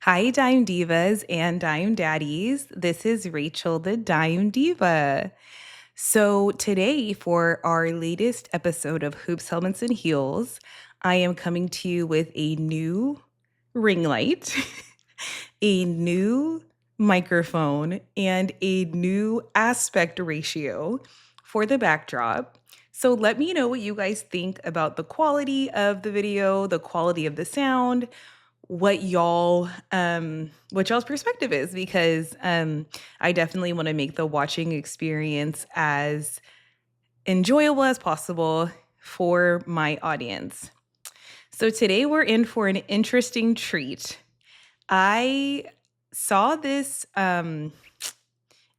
Hi, Dime Divas and Dime Daddies. This is Rachel, the Dime Diva. So, today, for our latest episode of Hoops, Helmets, and Heels, I am coming to you with a new ring light, a new microphone, and a new aspect ratio for the backdrop. So, let me know what you guys think about the quality of the video, the quality of the sound, what y'all's perspective is, because I definitely want to make the watching experience as enjoyable as possible for my audience. So today we're in for an interesting treat. I saw this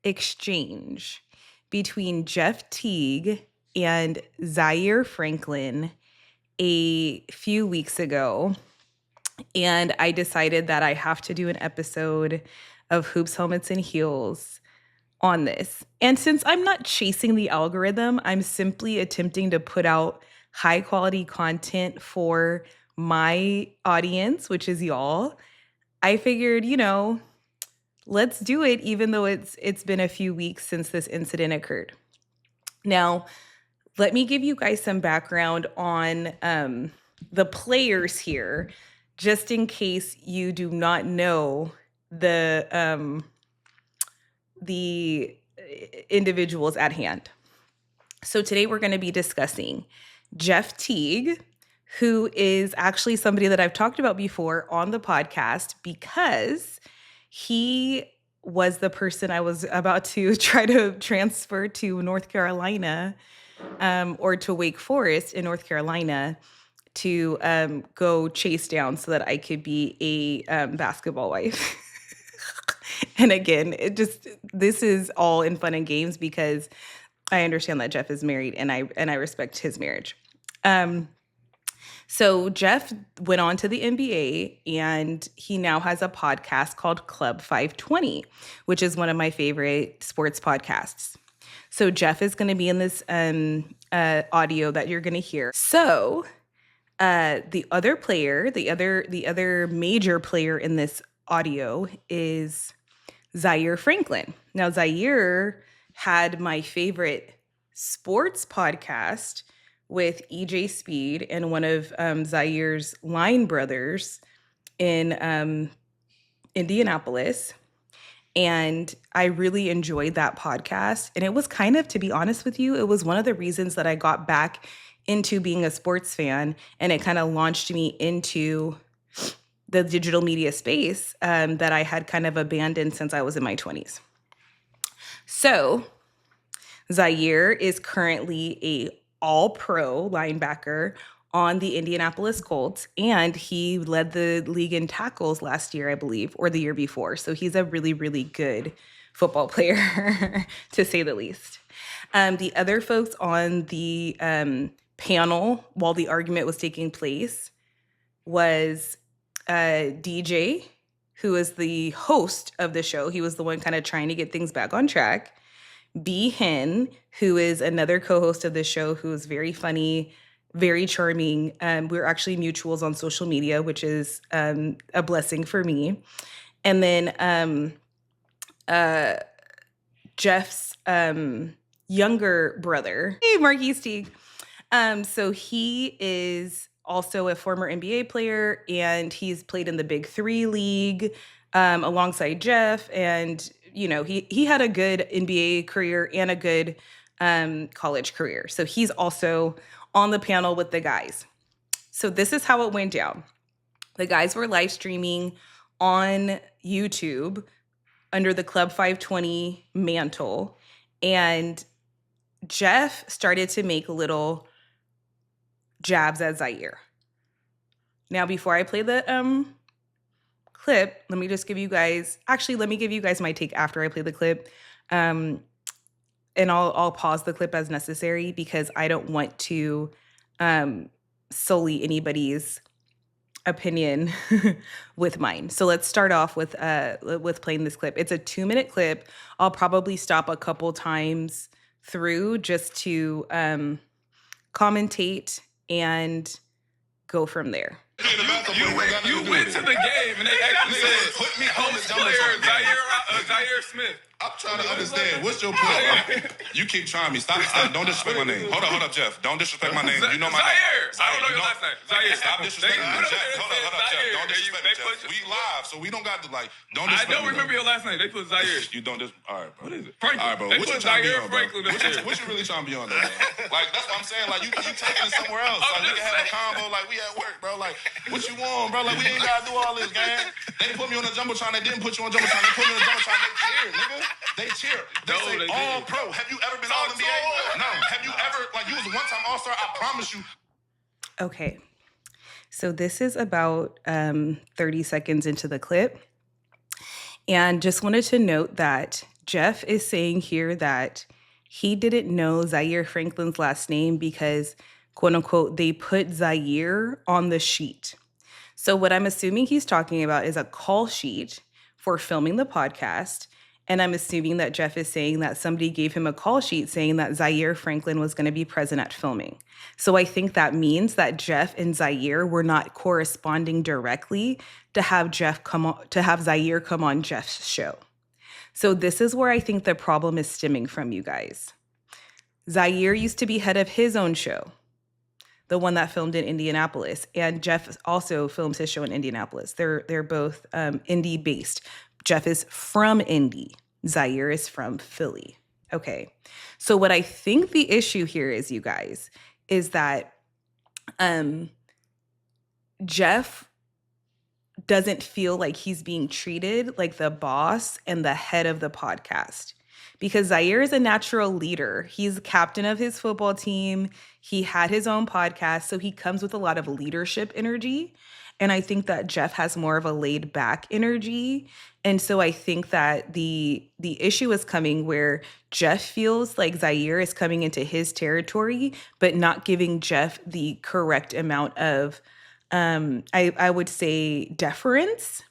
exchange between Jeff Teague and Zaire Franklin a few weeks ago. And I decided that I have to do an episode of Hoops, Helmets, and Heels on this. And since I'm not chasing the algorithm, I'm simply attempting to put out high quality content for my audience, which is y'all. I figured, let's do it, even though it's been a few weeks since this incident occurred. Now, let me give you guys some background on the players here, just in case you do not know the individuals at hand. So today we're going to be discussing Jeff Teague, who is actually somebody that I've talked about before on the podcast because he was the person I was about to try to transfer to North Carolina, or to Wake Forest in North Carolina, to go chase down so that I could be a basketball wife. And again, this is all in fun and games because I understand that Jeff is married and I respect his marriage. So Jeff went on to the NBA and he now has a podcast called Club 520, which is one of my favorite sports podcasts. So Jeff is going to be in this audio that you're going to hear. So the other major player in this audio is Zaire Franklin. Now, Zaire had my favorite sports podcast with EJ Speed and one of Zaire's line brothers in Indianapolis. And I really enjoyed that podcast. And it was kind of, to be honest with you, it was one of the reasons that I got back into being a sports fan. And it kind of launched me into the digital media space that I had kind of abandoned since I was in my 20s. So Zaire is currently a all-pro linebacker on the Indianapolis Colts, and he led the league in tackles last year, I believe, or the year before. So he's a really, really good football player, to say the least. The other folks on the panel while the argument was taking place was DJ, who is the host of the show. He was the one kind of trying to get things back on track. B. Hen, who is another co-host of the show, who is very funny, very charming. We're actually mutuals on social media, which is a blessing for me. And then Jeff's younger brother, hey, Marquise Teague. So he is also a former NBA player, and he's played in the Big Three League alongside Jeff. And, he had a good NBA career and a good college career. So he's also on the panel with the guys. So this is how it went down. The guys were live streaming on YouTube under the Club 520 mantle. And Jeff started to make little jabs at Zaire. Now, before I play the clip, let me give you guys my take after I play the clip. And I'll pause the clip as necessary because I don't want to sully anybody's opinion with mine. So let's start off with playing this clip. It's a 2-minute clip. I'll probably stop a couple times through just to commentate and go from there. You went to the game and they act Put me on the jumbotron. Zaire Smith. I'm trying to understand. What's your point, bro? You keep trying me. Stop. Don't disrespect my name. Hold up, Jeff. Don't disrespect my name. You know my name. Zaire. I don't know your last name. Zaire. Stop disrespecting me, Jeff. Hold up, Jeff. Don't disrespect me, Jeff. We live, so we don't got to, like, don't disrespect me. I don't remember your last name. They put Zaire. You don't just... All right, bro. What is it? Franklin. All right, bro. What you trying to be on, bro? What you really trying to be on, though, man? Like, that's what I'm saying. Like, you taking it somewhere else. Like, we can have a combo. Like, we at work, bro. Like, what you want, bro? Like, we ain't got to do all this, gang. They put me on the jumbotron. They didn't put you on jumbotron. They put me on the jumbotron. They cheer, nigga. They cheer. They say all pro. Have you ever been all NBA? No. Have you ever, like, you was a one-time all-star? I promise you. Okay. So this is about 30 seconds into the clip. And just wanted to note that Jeff is saying here that he didn't know Zaire Franklin's last name because, quote unquote, they put Zaire on the sheet. So what I'm assuming he's talking about is a call sheet for filming the podcast. And I'm assuming that Jeff is saying that somebody gave him a call sheet saying that Zaire Franklin was going to be present at filming. So I think that means that Jeff and Zaire were not corresponding directly to have Zaire come on Jeff's show. So this is where I think the problem is stemming from, you guys. Zaire used to be head of his own show, the one that filmed in Indianapolis, and Jeff also films his show in Indianapolis. They're both Indy based. Jeff is from Indy. Zaire is from Philly. Okay. So what I think the issue here is, you guys, is that Jeff doesn't feel like he's being treated like the boss and the head of the podcast. Because Zaire is a natural leader. He's captain of his football team. He had his own podcast, so he comes with a lot of leadership energy. And I think that Jeff has more of a laid back energy. And so I think that the issue is coming where Jeff feels like Zaire is coming into his territory, but not giving Jeff the correct amount of, I would say, deference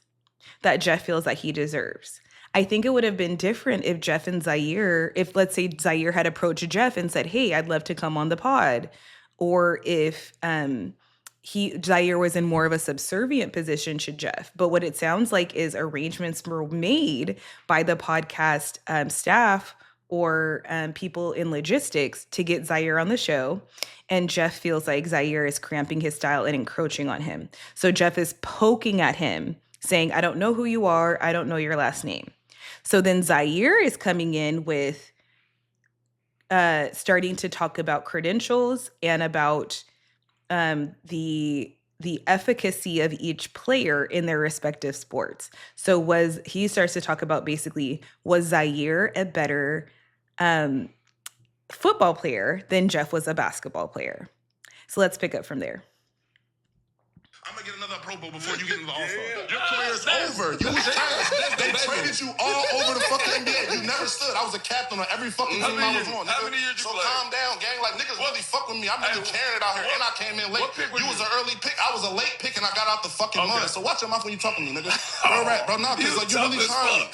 that Jeff feels that he deserves. I think it would have been different if Jeff and Zaire, if let's say Zaire had approached Jeff and said, hey, I'd love to come on the pod. Or if Zaire was in more of a subservient position to Jeff. But what it sounds like is arrangements were made by the podcast staff or people in logistics to get Zaire on the show. And Jeff feels like Zaire is cramping his style and encroaching on him. So Jeff is poking at him, saying, I don't know who you are. I don't know your last name. So then Zaire is coming in with starting to talk about credentials and about the efficacy of each player in their respective sports. So he starts to talk about basically, was Zaire a better football player than Jeff was a basketball player? So let's pick up from there. I'm gonna get another Pro Bowl before you get into the All-Star. Your career is over. You was trash. They traded you all over the fucking NBA. You never stood. I was a captain on every fucking team I was on. How many years you played? So calm down, gang. Like, niggas really fuck with me. I'm really carrying it out here, and I came in late. You was an early pick. I was a late pick, and I got out the fucking mud. So watch your mouth when you talking to me, nigga. All right, bro. Nah, because like, you really trying.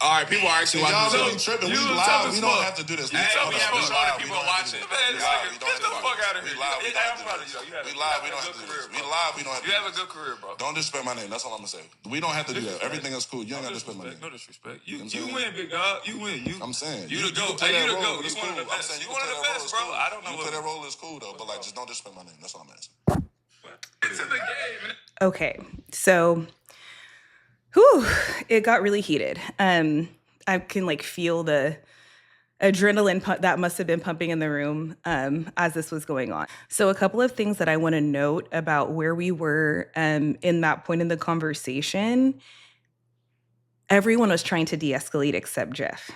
All right, people are actually watching. Y'all really tripping. We live. We don't have to do this. We have a show that people are watching. Get the fuck out of here. We live. We don't have to do this. We live. We don't have to do this. You have a good career, bro. Don't disrespect my name. That's all I'm gonna say. We don't have to do that. Everything is cool. You ain't got to disrespect my name. No disrespect. You win, big dog. You win. I'm saying. You the GOAT. You the GOAT. You one of the best. You one of the best, bro. I don't know. You play that role is cool though, but like, just don't disrespect my name. That's all I'm asking. It's in the game. Okay, so. It got really heated. I can like feel the adrenaline that must have been pumping in the room as this was going on. So a couple of things that I want to note about where we were in that point in the conversation. Everyone was trying to de-escalate except Jeff.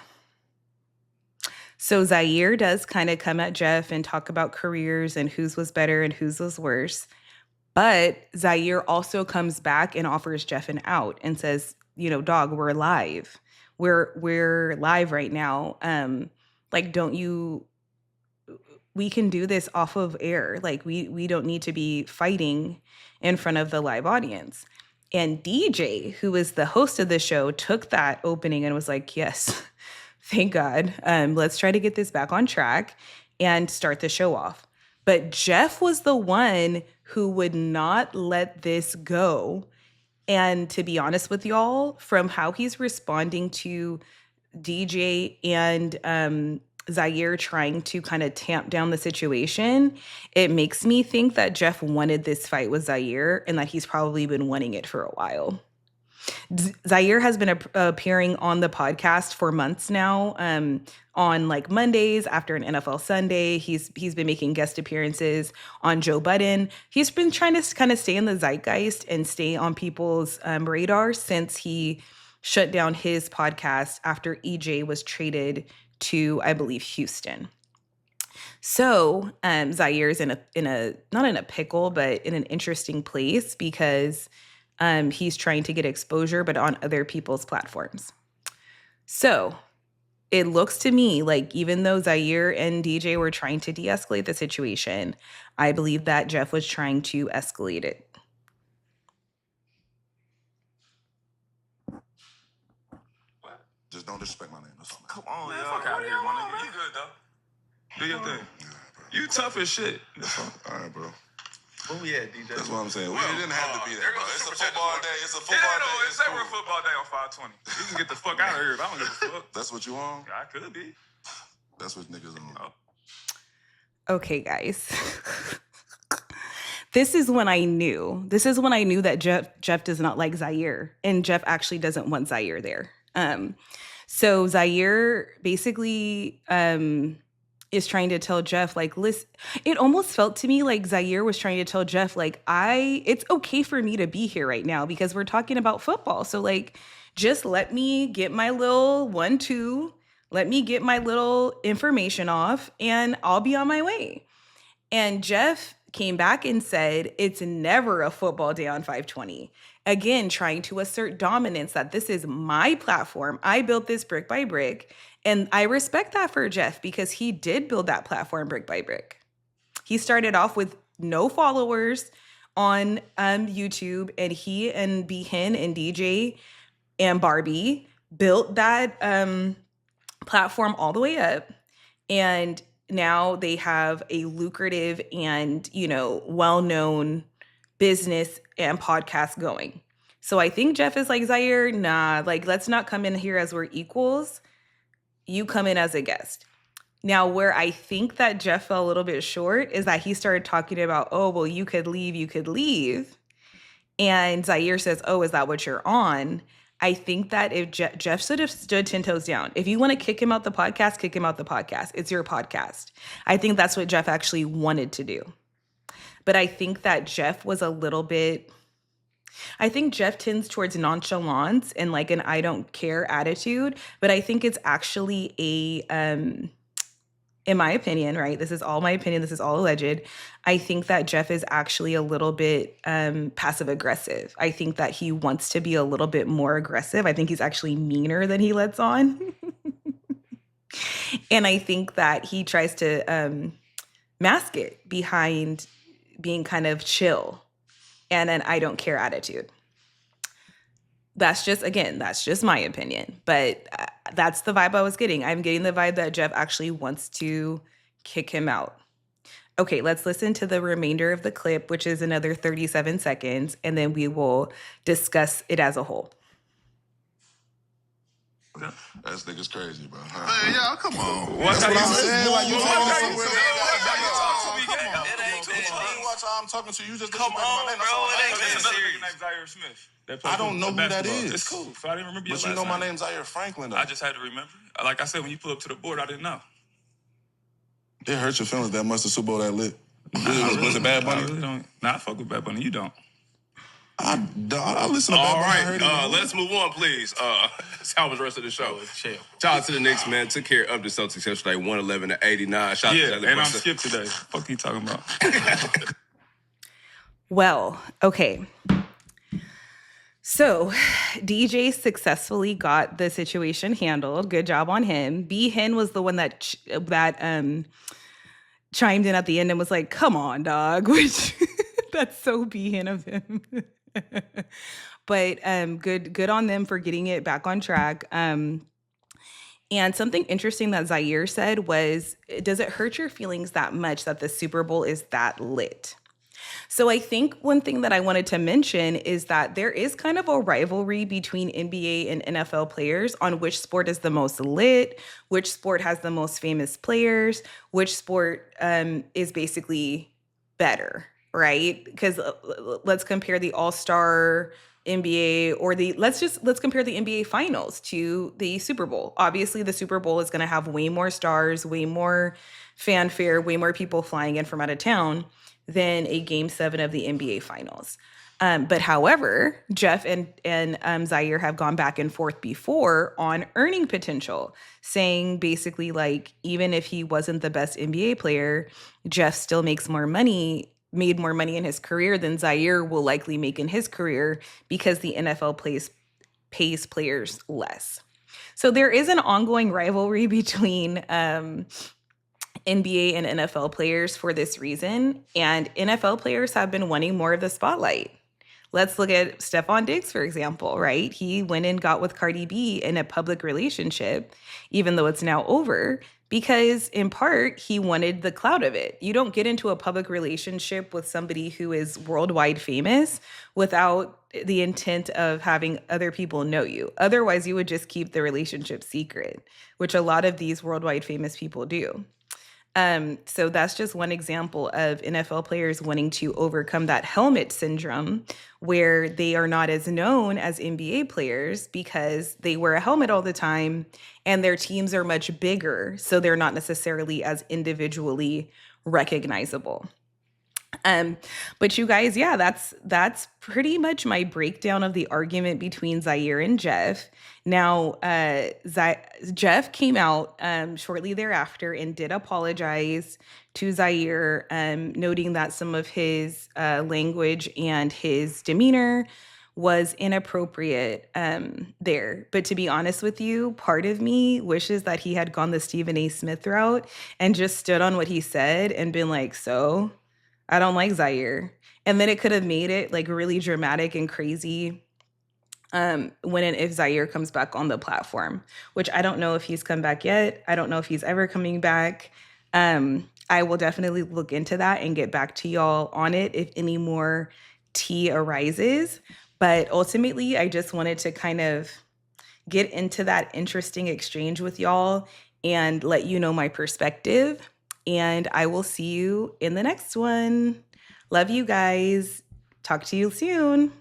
So Zaire does kind of come at Jeff and talk about careers and whose was better and whose was worse. But Zaire also comes back and offers Jeff an out and says, you know, dog, we're live. We're live right now. Like, we can do this off of air. Like, we don't need to be fighting in front of the live audience. And DJ, who was the host of the show, took that opening and was like, yes, thank God. Let's try to get this back on track and start the show off. But Jeff was the one who would not let this go. And to be honest with y'all, from how he's responding to DJ and Zaire trying to kind of tamp down the situation, it makes me think that Jeff wanted this fight with Zaire and that he's probably been wanting it for a while. Zaire has been appearing on the podcast for months now. On like Mondays after an NFL Sunday, he's been making guest appearances on Joe Budden. He's been trying to kind of stay in the zeitgeist and stay on people's radar since he shut down his podcast after EJ was traded to, I believe, Houston. So Zaire's in a not in a pickle, but in an interesting place because he's trying to get exposure, but on other people's platforms. So it looks to me like even though Zaire and DJ were trying to de-escalate the situation, I believe that Jeff was trying to escalate it. Just don't disrespect my name. That's all. Come on, man. Fuck out of here, my nigga. You good, though. Do your thing. You tough as shit. All right, bro. Where we at, DJ? That's what I'm saying. Well, it didn't have to be that, bro. It's a football day. It's a football day. It's every football day on 520. You can get the fuck out of here. I don't give a fuck. That's what you on? I could be. That's what niggas on. Okay, guys. This is when I knew that Jeff does not like Zaire, and Jeff actually doesn't want Zaire there. So Zaire basically is trying to tell Jeff, like, listen, it almost felt to me like Zaire was trying to tell Jeff, like, it's okay for me to be here right now because we're talking about football. So, like, just let me get my little 1-2, let me get my little information off, and I'll be on my way. And Jeff came back and said, it's never a football day on 520. Again, trying to assert dominance that this is my platform. I built this brick by brick. And I respect that for Jeff because he did build that platform brick by brick. He started off with no followers on YouTube, and he and B-Hen and DJ and Barbie built that platform all the way up. And now they have a lucrative and, well-known business and podcast going. So I think Jeff is like, Zaire, nah, like, let's not come in here as we're equals. You come in as a guest. Now, where I think that Jeff fell a little bit short is that he started talking about, oh, well, you could leave. And Zaire says, oh, is that what you're on? I think that if Jeff should have stood 10 toes down. If you want to kick him out the podcast, kick him out the podcast. It's your podcast. I think that's what Jeff actually wanted to do. But I think that Jeff was a little bit... I think Jeff tends towards nonchalance and like an I don't care attitude, but I think it's actually in my opinion, right? This is all my opinion. This is all alleged. I think that Jeff is actually a little bit passive aggressive. I think that he wants to be a little bit more aggressive. I think he's actually meaner than he lets on. And I think that he tries to mask it behind being kind of chill and an I don't care attitude. That's just my opinion. But that's the vibe I was getting. I'm getting the vibe that Jeff actually wants to kick him out. Okay, let's listen to the remainder of the clip, which is another 37 seconds, and then we will discuss it as a whole. That nigga's crazy, bro. Hey, y'all, come on. That's what I'm saying. Like, you talking Come somewhere. I'm talking to you. Just come on, bro. It ain't that serious. Named Zaire Smith. I don't know who that is. It's cool. So I didn't remember your last name. But you know my name. name's Zaire Franklin, though. I just had to remember. Like I said, when you pull up to the board, I didn't know. It hurt your feelings that much, the Super Bowl that lit. Was it Bad Bunny? I really don't. Nah, I fuck with Bad Bunny. You don't. I listen to Bad Bunny. All right, let's move on, please. Salvage the rest of the show. Shout out to the Knicks, man. Took care of the Celtics yesterday, 111-89. Shout out to Yeah, and I'm skipped today. Fuck you talking about? Well, okay. So DJ successfully got the situation handled. Good job on him. B-Hen was the one that chimed in at the end and was like, come on, dog, which that's so B-Hen of him. But good on them for getting it back on track. And something interesting that Zaire said was, does it hurt your feelings that much that the Super Bowl is that lit? So I think one thing that I wanted to mention is that there is kind of a rivalry between NBA and NFL players on which sport is the most lit, which sport has the most famous players, which sport is basically better, right? Because let's compare the All-Star NBA or let's compare the NBA finals to the Super Bowl. Obviously, the Super Bowl is going to have way more stars, way more fanfare, way more people flying in from out of town than a game 7 of the NBA finals. But however, Jeff and Zaire have gone back and forth before on earning potential, saying basically like, even if he wasn't the best NBA player, Jeff still made more money in his career than Zaire will likely make in his career because the NFL pays players less. So there is an ongoing rivalry between NBA and NFL players for this reason, and NFL players have been wanting more of the spotlight. Let's look at Stephon Diggs, for example, right? He went and got with Cardi B in a public relationship, even though it's now over, because in part, he wanted the clout of it. You don't get into a public relationship with somebody who is worldwide famous without the intent of having other people know you. Otherwise, you would just keep the relationship secret, which a lot of these worldwide famous people do. So that's just one example of NFL players wanting to overcome that helmet syndrome where they are not as known as NBA players because they wear a helmet all the time and their teams are much bigger. So they're not necessarily as individually recognizable. But you guys, yeah, that's pretty much my breakdown of the argument between Zaire and Jeff. Now, Jeff came out shortly thereafter and did apologize to Zaire, noting that some of his language and his demeanor was inappropriate there. But to be honest with you, part of me wishes that he had gone the Stephen A. Smith route and just stood on what he said and been like, so I don't like Zaire. And then it could have made it like really dramatic and crazy when and if Zaire comes back on the platform, which I don't know if he's come back yet. I don't know if he's ever coming back. I will definitely look into that and get back to y'all on it if any more tea arises. But ultimately, I just wanted to kind of get into that interesting exchange with y'all and let you know my perspective. And I will see you in the next one. Love you guys. Talk to you soon.